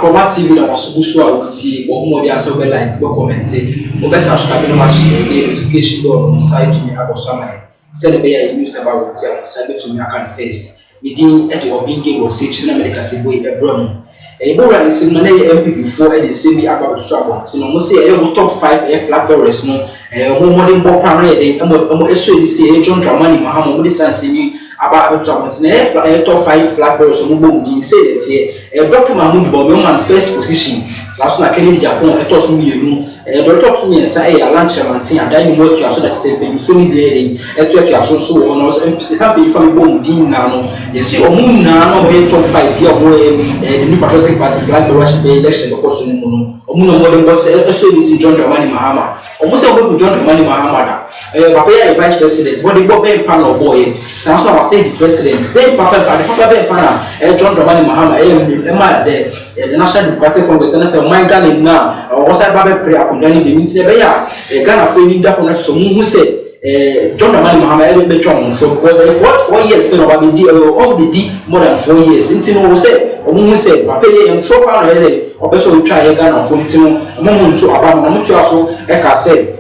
Akroma TV na wasubusu a wuti wo mo dia so be like be comment wo be subscribe na ma share the notification bell on site to me abosama send be ya news about what ya send to me account first within at your being game was say na medical say boy ebrom e bo ran sim na MPP before e dey say me about to about no mo say e top 5 Flagbearers no mo modern bo plan na e dey mo eso e say e John Dramani Mahama mo dey sense ni about to about na top 5 Flagbearers mo bo di say that Dr. Mahmoud Bawumia first position so as na Kennedy Japan e to so mienu Dr. to me say a lunch mantin and then you to so that say be so ni dey to so so no so happy from bo din na no you see omu na no be top 5 here mo the new patriotic party Flagbearers election because so no omu no modern boss so ni John Dramani Mahama omu say omu John Dramani Mahama da papa ya vice president what the boy be panel boy so as I say the president then papa be panel John Dramani Mahama the National Democratic Congress and say my Ghana now was I Baba prayer condemning the meeting be ya Ghana feeling that on so who say John Dramani Mahama be try so because for 4 years spend about the all the more than 4 years until no say who say papa ye so pa no he obeso try Ghana for until mo to aba mo to aso e ka say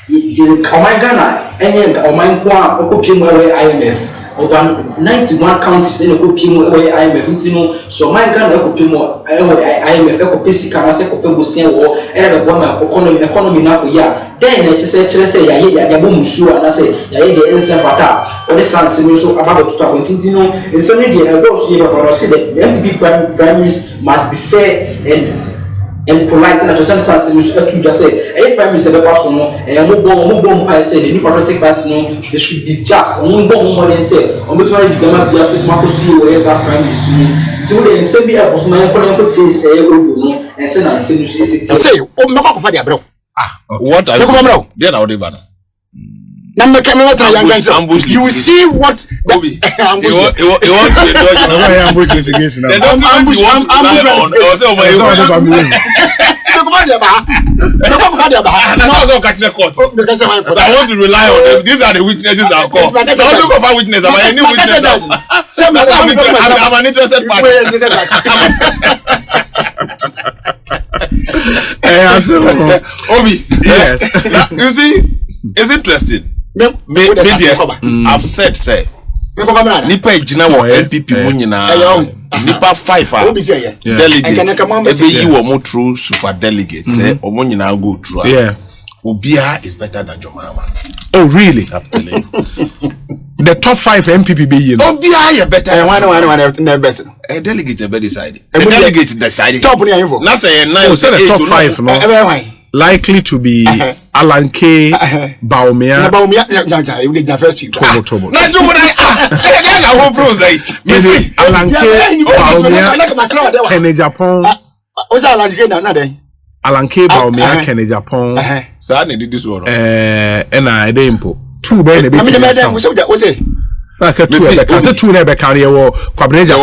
the Ghana any oman kwa okopiem we IMF over 91 countries in okopiem we IMF ntino so man Ghana okopiem IMF ekopesika na se kopebosia wo era be boma economy na ko ya then na say ya bo musu na say ya ye de ense fata o de sanse no so about to point ntino nsem ne de ego so ye papa say that MPP primaries must be fair and polite and to some sense you should just say prime minister be pass no mo bom I say the new patriotic party no they should be just mo bom more than say on between the government be so to makosi we yes prime minister to the say be a boss man ko say e go do no and say na say no say o me ko fa dia bro what are you there na odi ba no number camera you see what Obi you want to dodge ambush investigation they don't ambush or say over you I want to rely on them. These are the witnesses I'll call. So I'll look for witness. Am I any witness? I'm an interested party. Obi, yes. You see, it's interesting. I've said, say, Nipa ejina wo NPP mu nyina Nipa 5 delegates ebe yi wo mo through super delegates say omo nyina go through Obia is better than Mahama. Oh really? I'm telling you. The top 5 MPP be you know. Obia is better one best delegate be decided. The delegate decided. Top ni info. Na say 9 say the top 5 no. Likely to be Alan K, Bawumia. Bawumia, you did first you. Tobo. Na do what I whole process. Missy Alan K, Bawumia, Kennedy Japan. What's Alan K now? Alan K, Bawumia, Kennedy Japan. So I need this one. And I impo. 2 by the bit. What's it? Like a 2 never carry a Quabraja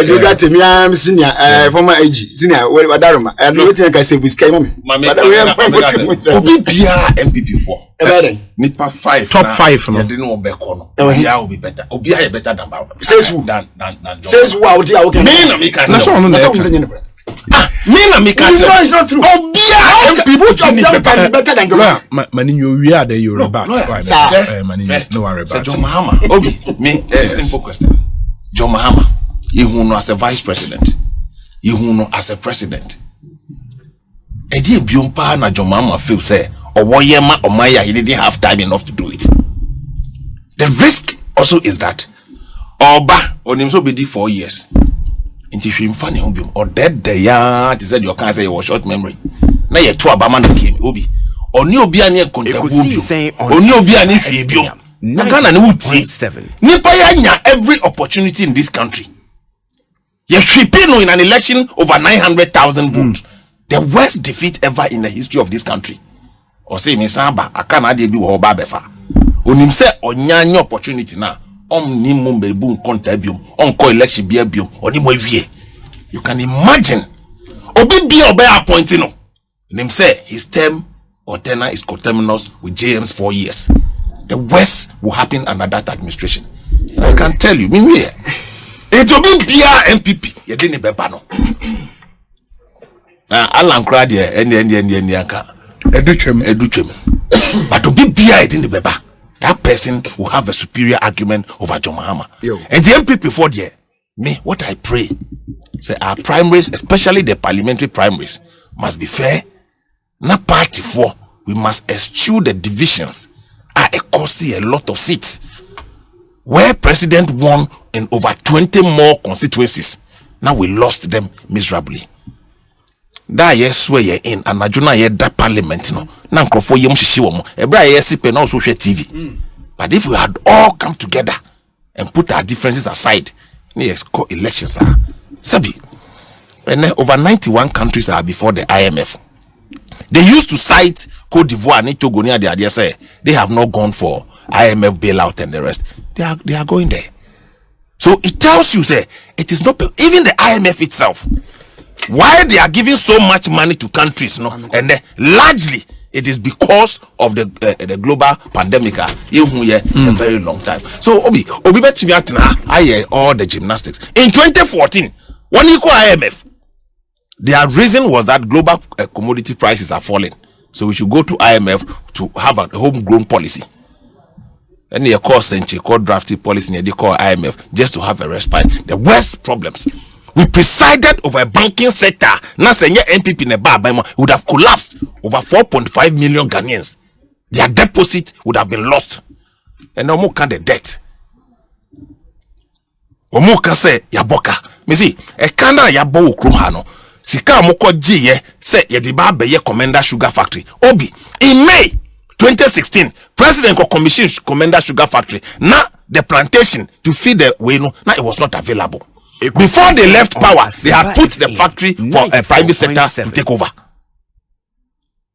Jogate me am senior former age senior where Daruma and waiting I say we sky mommy Obi bia MPP4 Nipa 5 top 5 no didn't want back on Obia will be better Obia better than Bawumia says who says who out here okay me na me can me na me can no it's not true Obia people can better than Bawumia Maninho we are the Yoruba Maninho no worry about John Mahama Obi me a simple question John Mahama Ihuno as a vice president Ihuno as a president Edi biompa na John Mahama feel say Owoyema Omaya he didn't have time enough to do it. The risk also is that Oba onimso be 4 years. Inti hwimfane obiom or dead there ya he said you can say your short memory. Na ye to abama no came obi. Oni obi ani e kontabu obiom. Oni obi ani hwe biom. Na Ghana ne wuti. Nipa ya nya every opportunity in this country. Ye hwipino in an election over 900,000 votes. The worst defeat ever in the history of this country. Or say me samba akana de bi wo ba befa onim se onyanya opportunity na omni mumbebu nkonta biom onko election bia biom oni mo awie you can imagine obi bia obe appointing no nim say his term or tenure is coterminous with JM's 4 years. The worst will happen under that administration. I can tell you me It will be Bia NPP. You didn't be bano. Alan Crady and Yanka. Educhem. But to be Bia, it didn't be baba. That person will have a superior argument over John Mahama. And the MPP for there, me, what I pray, say our primaries, especially the parliamentary primaries, must be fair. Not party for. We must eschew the divisions. It costs a lot of seats. Where president won in over 20 more constituencies, now we lost them miserably. That yes where you're in, and Najuna ye that parliament no. Nanko for yem shishiwomo. Ebra yes pe no social TV. But if we had all come together and put our differences aside, yes, elections are Sabi. And over 91 countries are before the IMF. They used to cite Cote d'Ivoire and Togo near the idea say they have not gone for IMF bailout and the rest. They are going there. So it tells you say it is not even the IMF itself. Why they are giving so much money to countries, no, and largely it is because of the global pandemic. A very long time. So Obi bet me at I all the gymnastics in 2014. One equal IMF. Their reason was that global commodity prices are falling, so we should go to IMF to have a homegrown policy. And they call century, call drafty policy, and they call IMF just to have a respite. The worst problems. We presided over a banking sector. Now, senior NPP in the would have collapsed. Over 4.5 million Ghanaians, their deposit would have been lost, and no more can the debt. Omo can say yaboka. Me see a kana yabo ukrumhano. Sika moko jiye say yediba beye Commander Sugar Factory. Obi in May 2016, President commissioned Commander Sugar Factory. Now the plantation to feed the wenu now it was not available. Before they left power, they had put the factory for a private sector to take over.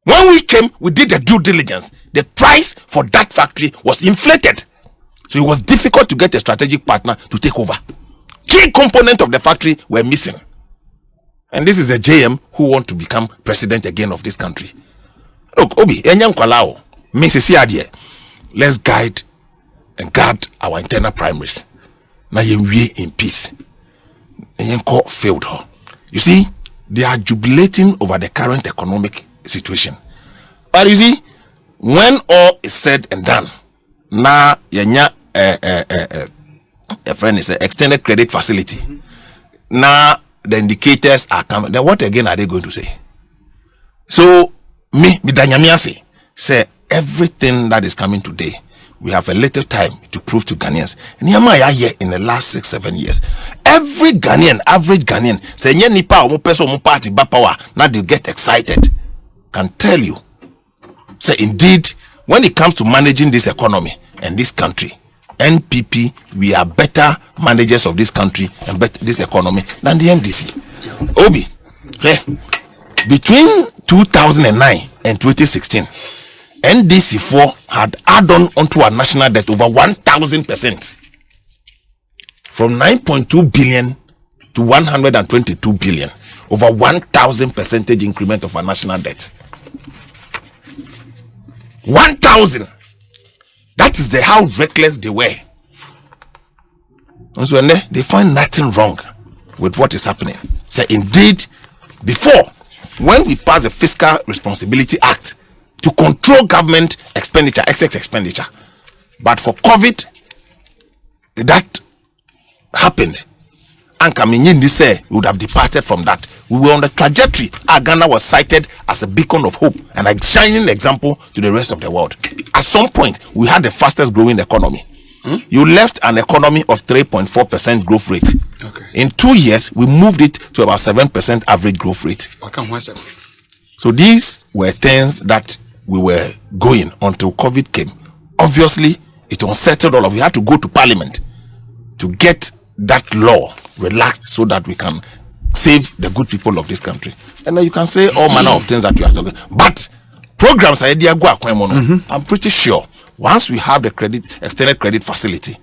When we came, we did the due diligence. The price for that factory was inflated, so it was difficult to get a strategic partner to take over. Key components of the factory were missing. And this is a JM who want to become president again of this country. Look, Obi, Enyam Kwalao, Mrs. Yadie, let's guide and guard our internal primaries. Now we in peace. Enyam failed her. You see, they are jubilating over the current economic situation. But you see, when all is said and done, now Yenya a friend is extended credit facility. Now the indicators are coming. Then what again are they going to say? So me Danyamiasi say everything that is coming today, we have a little time to prove to Ghanaians. Niyamaya here in the last 6-7 years, every Ghanaian, average Ghanaian, say nipa omo person omo party ba power, now they get excited. Can tell you, say indeed, when it comes to managing this economy and this country, NPP, we are better managers of this country and better this economy than the NDC. Obi, okay, between 2009 and 2016, NDC4 had added onto our national debt over 1,000%, from 9.2 billion to 122 billion, over 1,000% increment of our national debt. 1,000. That is how reckless they were. And so they find nothing wrong with what is happening. So indeed, before, when we passed the Fiscal Responsibility Act to control government expenditure, excess expenditure, but for COVID, that happened. And Kaminyin say would have departed from that. We were on the trajectory. Ghana was cited as a beacon of hope and a shining example to the rest of the world. At some point, we had the fastest growing economy. You left an economy of 3.4% growth rate. Okay. In 2 years, we moved it to about 7% average growth rate. So these were things that we were going until COVID came. Obviously, it unsettled all of. We had to go to Parliament to get that law relaxed so that we can save the good people of this country. And you can say all manner of things that we are talking. But programs are I'm pretty sure once we have the extended credit facility,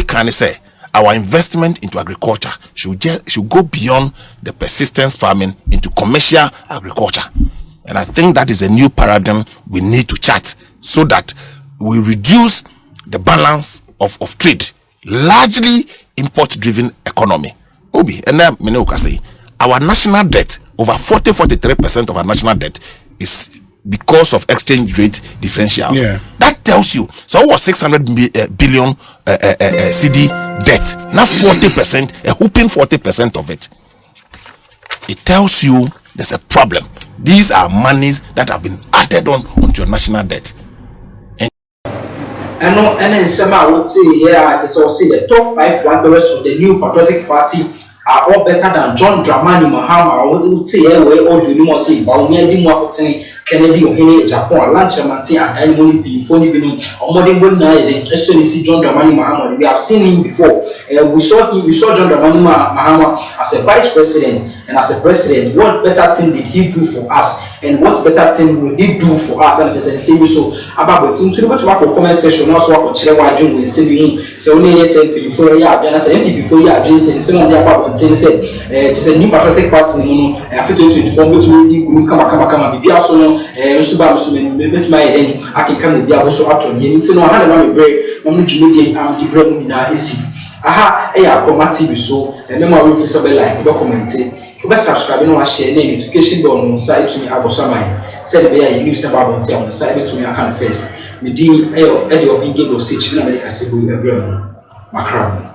can say our investment into agriculture should go beyond the persistence farming into commercial agriculture. And I think that is a new paradigm we need to chart so that we reduce the balance of trade largely import-driven economy. Obi, and then say our national debt, over 43% of our national debt is because of exchange rate differentials. Yeah. That tells you. So it was 600 billion CD debt. Now 40%, a whooping 40% of it. It tells you there's a problem. These are monies that have been added onto your national debt. And then some I would say, yeah, I just will say the top 5 Flagbearers of the new patriotic party are all better than John Dramani Mahama. I would say, yeah, we all do more say, Bawumia di more Kennedy or Henry Japan, Lancha Martin, and money being funny, or modern one night. See John Dramani Mahama. We have seen him before. We saw John Dramani Mahama as a vice president and as a president. What better thing did he do for us? And what better thing will he do for us? And just say so about to the comment section. Also, what Chile were doing with Sibiu. So, only before a year, and I said, before you are doing some of the about what things said, just a new patriotic party, after 2024, which will come, be also. Suba Musumen, maybe my then I can come with the also out on him. So, no, I had a break. I'm not Jimmy, I'm the bread in our AC. Aha, a chromatic so, a memory of Isabel like documented. Best subscribe, no share notification bell on side to me. I was some said the news about on the side to me. I can first. We did a being able to see China America Cebu, a Macron.